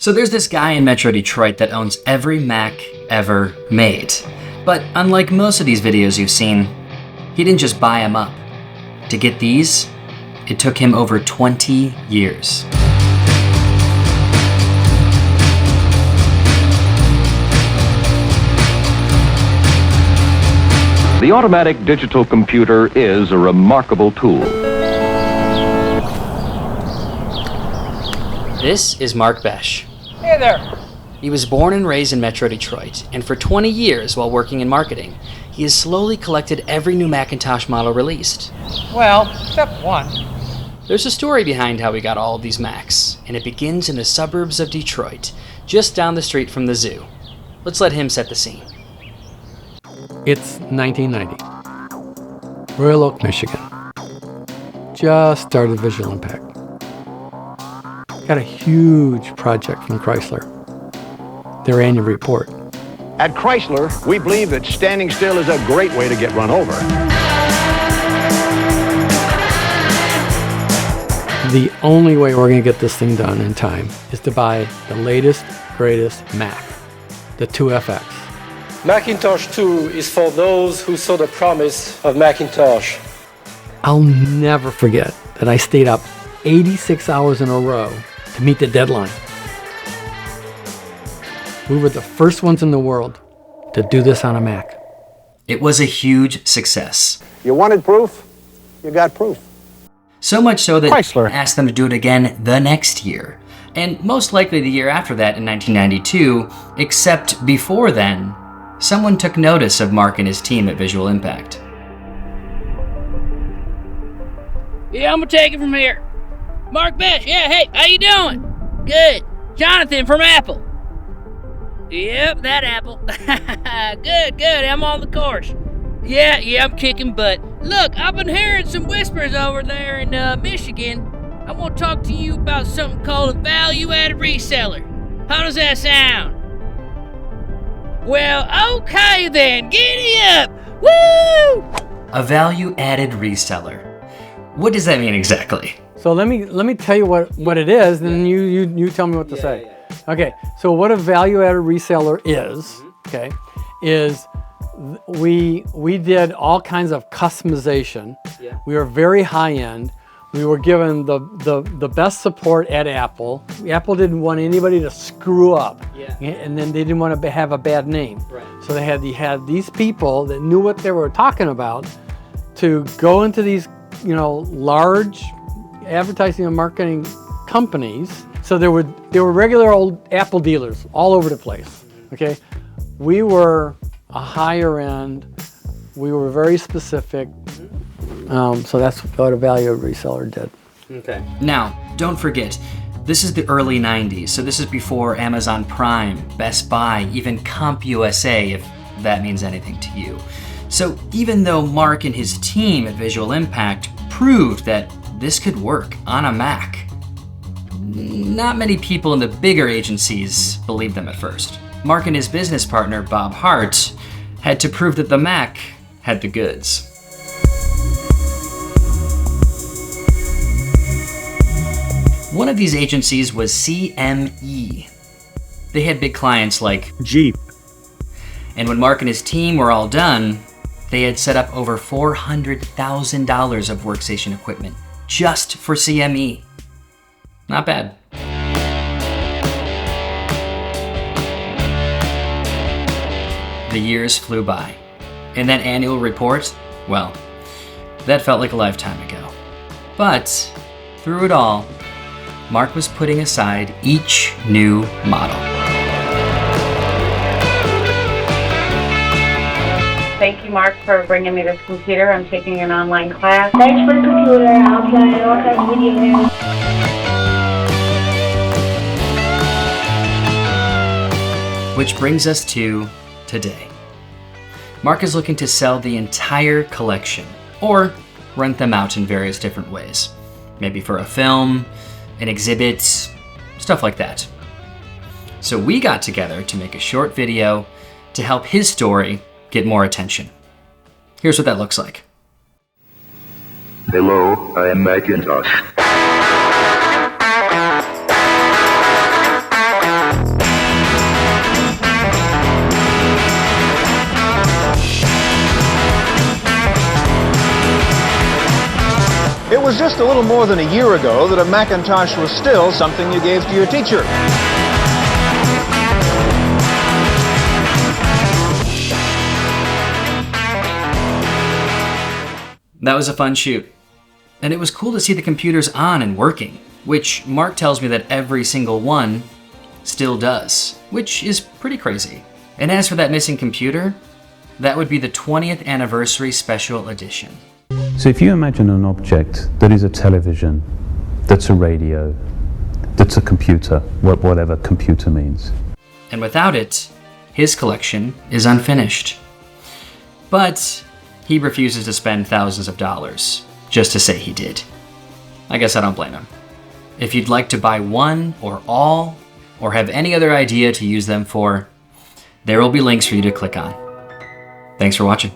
So there's this guy in Metro Detroit that owns every Mac ever made. But unlike most of these videos you've seen, he didn't just buy them up. To get these, it took him over 20 years. The automatic digital computer is a remarkable tool. This is Mark Besh. Hey there. He was born and raised in Metro Detroit, and for 20 years while working in marketing, he has slowly collected every new Macintosh model released. Well, except one. There's a story behind how we got all of these Macs, and it begins in the suburbs of Detroit, just down the street from the zoo. Let's let him set the scene. It's 1990. Royal Oak, Michigan. Just started Visual Impact. Got a huge project from Chrysler. Their annual report. At Chrysler, we believe that standing still is a great way to get run over. The only way we're going to get this thing done in time is to buy the latest, greatest Mac, the 2FX. Macintosh 2 is for those who saw the promise of Macintosh. I'll never forget that I stayed up 86 hours in a row to meet the deadline. We were the first ones in the world to do this on a Mac. It was a huge success. You wanted proof? You got proof. So much so that Chrysler asked them to do it again the next year, and most likely the year after that in 1992, except before then, someone took notice of Mark and his team at Visual Impact. Yeah, I'm gonna take it from here. Mark Besh, yeah, hey, how you doing? Good. Jonathan from Apple. Yep, that Apple. Good, I'm on the course. Yeah, I'm kicking butt. Look, I've been hearing some whispers over there in Michigan. I want to talk to you about something called a value-added reseller. How does that sound? Well, okay then, giddy up! Woo! A value-added reseller. What does that mean exactly? So let me tell you what it is, and then you tell me what to say. Okay, so what a value-added reseller is, okay, is we did all kinds of customization. Yeah. We were very high-end. We were given the best support at Apple. Apple didn't want anybody to screw up, and then they didn't want to have a bad name. Right. So they had these people that knew what they were talking about to go into these, large advertising and marketing companies. So there were regular old Apple dealers all over the place. Okay, we were a higher end. We were very specific. So that's what a value reseller did. Okay. Now, don't forget, this is the early 90s, so this is before Amazon Prime, Best Buy, even CompUSA, if that means anything to you. So even though Mark and his team at Visual Impact proved that this could work on a Mac, not many people in the bigger agencies believed them at first. Mark and his business partner, Bob Hart, had to prove that the Mac had the goods. One of these agencies was CME. They had big clients like Jeep. And when Mark and his team were all done, they had set up over $400,000 of workstation equipment just for CME. Not bad. The years flew by. And that annual report, well, that felt like a lifetime ago. But through it all, Mark was putting aside each new model. Thank you, Mark, for bringing me this computer. I'm taking an online class. Thanks for the computer. I'll play all kinds of video games. Which brings us to today. Mark is looking to sell the entire collection, or rent them out in various different ways. Maybe for a film, an exhibit, stuff like that. So we got together to make a short video to help his story get more attention. Here's what that looks like. Hello, I am Macintosh. was just a little more than a year ago that a Macintosh was still something you gave to your teacher. That was a fun shoot. And it was cool to see the computers on and working, which Mark tells me that every single one still does, which is pretty crazy. And as for that missing computer, that would be the 20th anniversary special edition. So if you imagine an object that is a television, that's a radio, that's a computer, whatever computer means. And without it, his collection is unfinished. But he refuses to spend thousands of dollars just to say he did. I guess I don't blame him. If you'd like to buy one or all, or have any other idea to use them for, there will be links for you to click on. Thanks for watching.